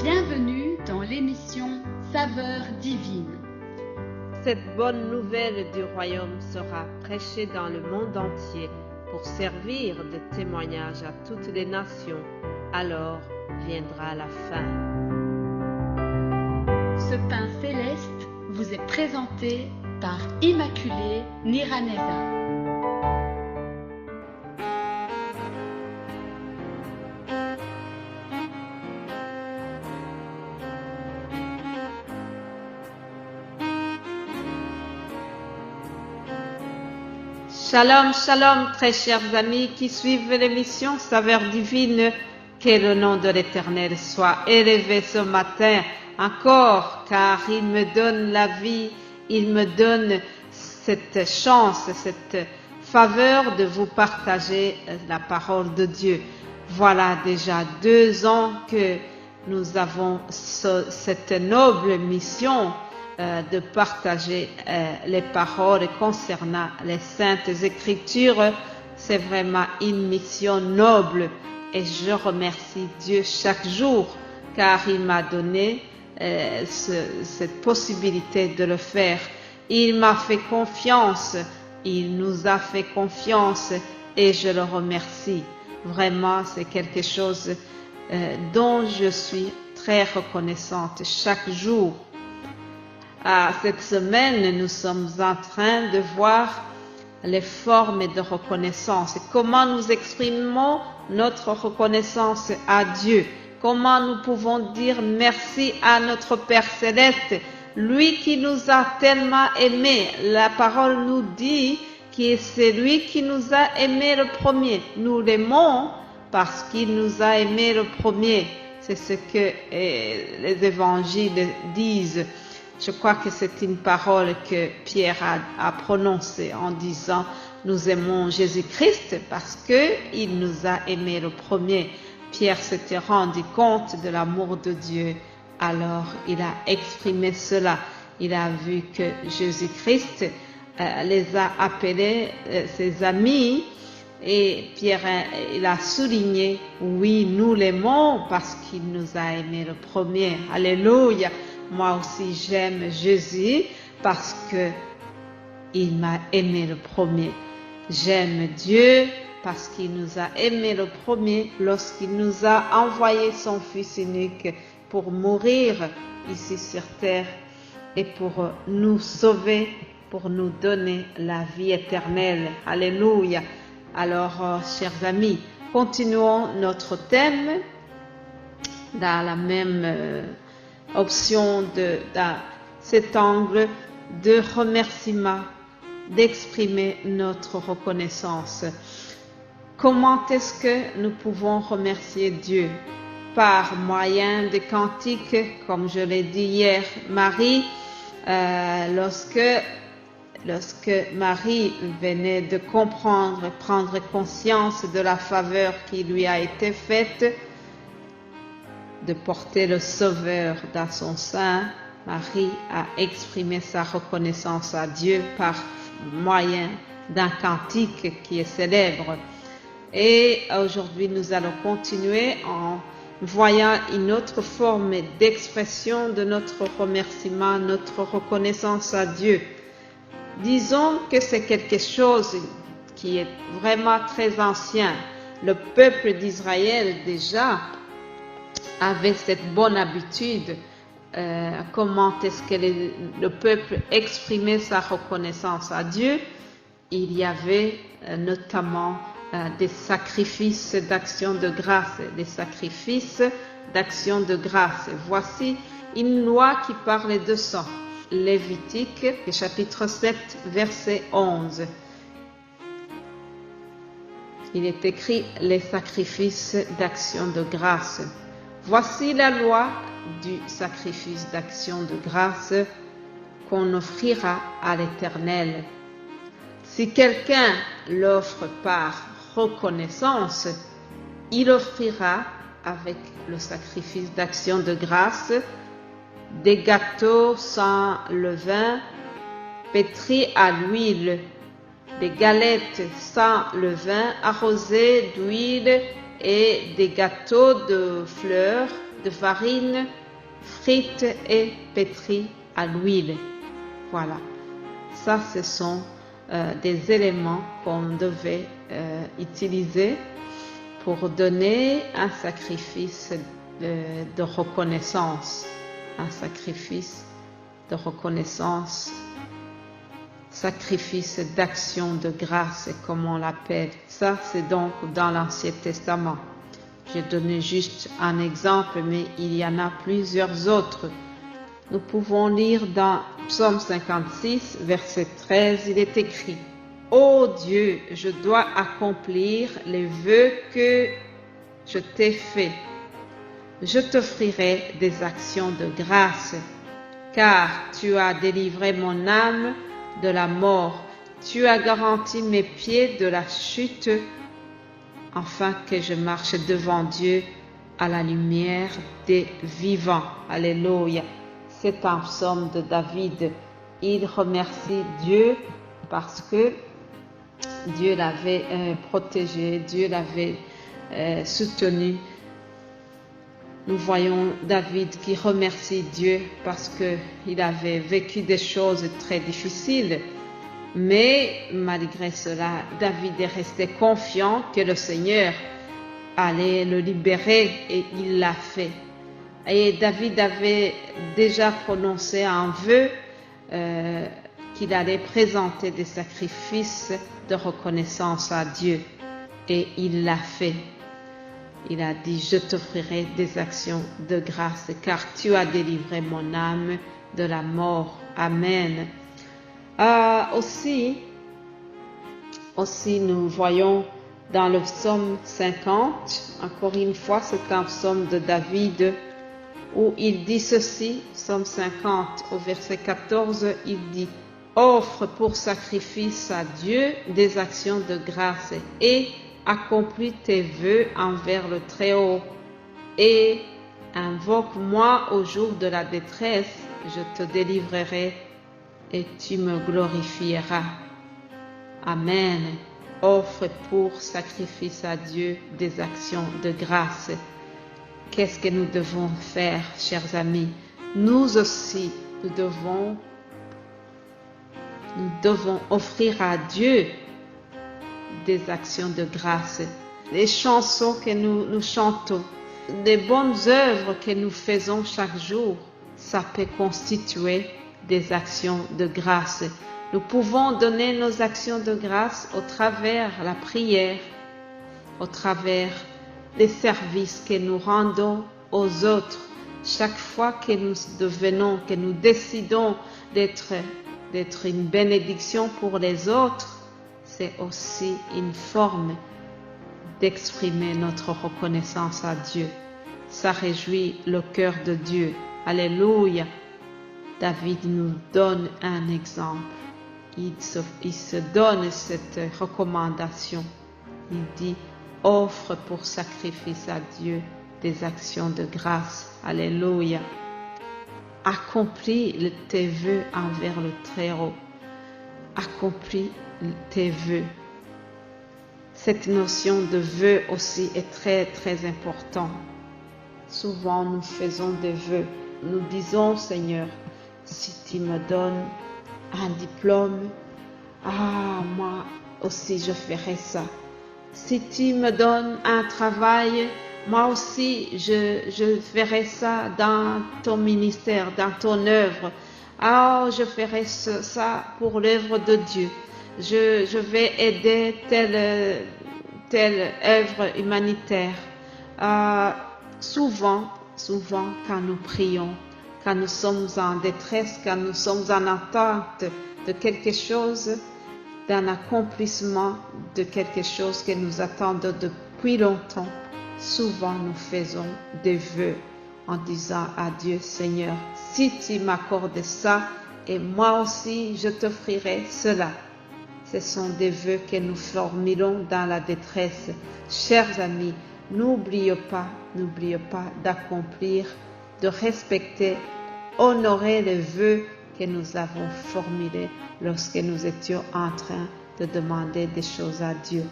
Bienvenue dans l'émission Saveurs divines. Cette bonne nouvelle du royaume sera prêchée dans le monde entier pour servir de témoignage à toutes les nations. Alors viendra la fin. Ce pain céleste vous est présenté par Immaculée Niraneza. Shalom, shalom, très chers amis qui suivent l'émission Saveurs divines. Que le nom de l'Éternel soit élevé ce matin encore, car il me donne la vie, il me donne cette chance, cette faveur de vous partager la parole de Dieu. Voilà déjà 2 ans que nous avons cette noble mission de partager les paroles concernant les Saintes Écritures. C'est vraiment une mission noble et je remercie Dieu chaque jour car il m'a donné cette possibilité de le faire. Il m'a fait confiance, il nous a fait confiance et je le remercie. Vraiment, c'est quelque chose dont je suis très reconnaissante chaque jour. Cette semaine, nous sommes en train de voir les formes de reconnaissance. Comment nous exprimons notre reconnaissance à Dieu. Comment nous pouvons dire merci à notre Père Céleste, lui qui nous a tellement aimés. La parole nous dit que c'est lui qui nous a aimés le premier. Nous l'aimons parce qu'il nous a aimés le premier. C'est ce que les évangiles disent. Je crois que c'est une parole que Pierre a prononcée en disant « Nous aimons Jésus-Christ parce qu'il nous a aimés le premier ». Pierre s'était rendu compte de l'amour de Dieu. Alors, il a exprimé cela. Il a vu que Jésus-Christ les a appelés ses amis et Pierre il a souligné « Oui, nous l'aimons parce qu'il nous a aimés le premier ». Alléluia. Moi aussi, j'aime Jésus parce que il m'a aimé le premier. J'aime Dieu parce qu'il nous a aimé le premier lorsqu'il nous a envoyé son Fils unique pour mourir ici sur terre et pour nous sauver, pour nous donner la vie éternelle. Alléluia. Alors, chers amis, continuons notre thème dans la même option dans cet angle de remerciement, d'exprimer notre reconnaissance. Comment est-ce que nous pouvons remercier Dieu? Par moyen de cantiques, comme je l'ai dit hier, Marie, lorsque Marie venait de comprendre, prendre conscience de la faveur qui lui a été faite, de porter le Sauveur dans son sein, Marie a exprimé sa reconnaissance à Dieu par moyen d'un cantique qui est célèbre. Et aujourd'hui, nous allons continuer en voyant une autre forme d'expression de notre remerciement, notre reconnaissance à Dieu. Disons que c'est quelque chose qui est vraiment très ancien. Le peuple d'Israël déjà avait cette bonne habitude. Comment est-ce que le peuple exprimait sa reconnaissance à Dieu? Il y avait notamment des sacrifices d'action de grâce, des sacrifices d'action de grâce. Voici une loi qui parle de ça. Lévitique, chapitre 7, verset 11. Il est écrit les sacrifices d'action de grâce. Voici la loi du sacrifice d'action de grâce qu'on offrira à l'Éternel. Si quelqu'un l'offre par reconnaissance, il offrira avec le sacrifice d'action de grâce des gâteaux sans levain pétris à l'huile, des galettes sans levain arrosées d'huile et des gâteaux de fleurs de farine frite et pétrie à l'huile. Voilà. Ça, ce sont des éléments qu'on devait utiliser pour donner un sacrifice de reconnaissance. Un sacrifice de reconnaissance, sacrifice d'action de grâce, comme on l'appelle. Ça, c'est donc dans l'Ancien Testament. J'ai donné juste un exemple, mais il y en a plusieurs autres. Nous pouvons lire dans Psaume 56, verset 13, il est écrit « Ô Dieu, je dois accomplir les vœux que je t'ai faits. Je t'offrirai des actions de grâce, car tu as délivré mon âme de la mort. Tu as garanti mes pieds de la chute, afin que je marche devant Dieu à la lumière des vivants. » Alléluia. C'est un psaume de David. Il remercie Dieu parce que Dieu l'avait protégé, Dieu l'avait soutenu. Nous voyons David qui remercie Dieu parce qu'il avait vécu des choses très difficiles. Mais malgré cela, David est resté confiant que le Seigneur allait le libérer et il l'a fait. Et David avait déjà prononcé un vœu qu'il allait présenter des sacrifices de reconnaissance à Dieu. Et il l'a fait. Il a dit, je t'offrirai des actions de grâce, car tu as délivré mon âme de la mort. Amen. Aussi, nous voyons dans le psaume 50, encore une fois, c'est un psaume de David, où il dit ceci, psaume 50, au verset 14, il dit, offre pour sacrifice à Dieu des actions de grâce et accomplis tes vœux envers le Très-Haut et invoque-moi au jour de la détresse, je te délivrerai et tu me glorifieras. Amen. Offre pour sacrifice à Dieu des actions de grâce. Qu'est-ce que nous devons faire, chers amis? Nous aussi, nous devons offrir à Dieu des actions de grâce. Les chansons que nous chantons, les bonnes œuvres que nous faisons chaque jour, ça peut constituer des actions de grâce. Nous pouvons donner nos actions de grâce au travers la prière, au travers les services que nous rendons aux autres. Chaque fois que nous décidons d'être une bénédiction pour les autres, c'est aussi une forme d'exprimer notre reconnaissance à Dieu. Ça réjouit le cœur de Dieu. Alléluia. David nous donne un exemple. Il se donne cette recommandation. Il dit, offre pour sacrifice à Dieu des actions de grâce. Alléluia. Accomplis tes vœux envers le Très-Haut. Accomplis tes vœux. Cette notion de vœux aussi est très très importante. Souvent nous faisons des vœux. Nous disons, Seigneur, si tu me donnes un diplôme, moi aussi je ferai ça. Si tu me donnes un travail, moi aussi je ferai ça dans ton ministère, dans ton œuvre. Je ferai ça pour l'œuvre de Dieu. Je vais aider telle œuvre humanitaire. Souvent, quand nous prions, quand nous sommes en détresse, quand nous sommes en attente de quelque chose, d'un accomplissement de quelque chose que nous attendons depuis longtemps, souvent nous faisons des vœux en disant à Dieu, Seigneur, si tu m'accordes ça, et moi aussi je t'offrirai cela. Ce sont des vœux que nous formulons dans la détresse. Chers amis, n'oubliez pas d'accomplir, de respecter, honorer les vœux que nous avons formulés lorsque nous étions en train de demander des choses à Dieu.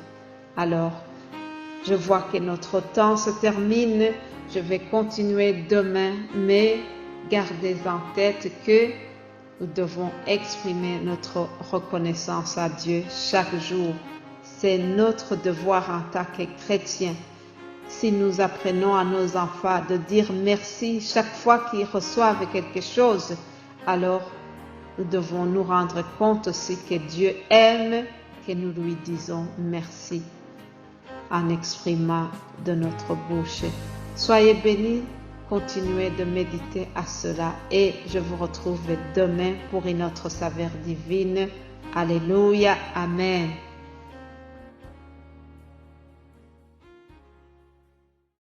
Alors, Je vois que notre temps se termine. Je vais continuer demain, mais gardez en tête que nous devons exprimer notre reconnaissance à Dieu chaque jour. C'est notre devoir en tant que chrétiens. Si nous apprenons à nos enfants de dire merci chaque fois qu'ils reçoivent quelque chose, alors nous devons nous rendre compte aussi que Dieu aime que nous lui disons merci en exprimant de notre bouche. Soyez bénis, continuez de méditer à cela et je vous retrouve demain pour une autre saveur divine. Alléluia, Amen.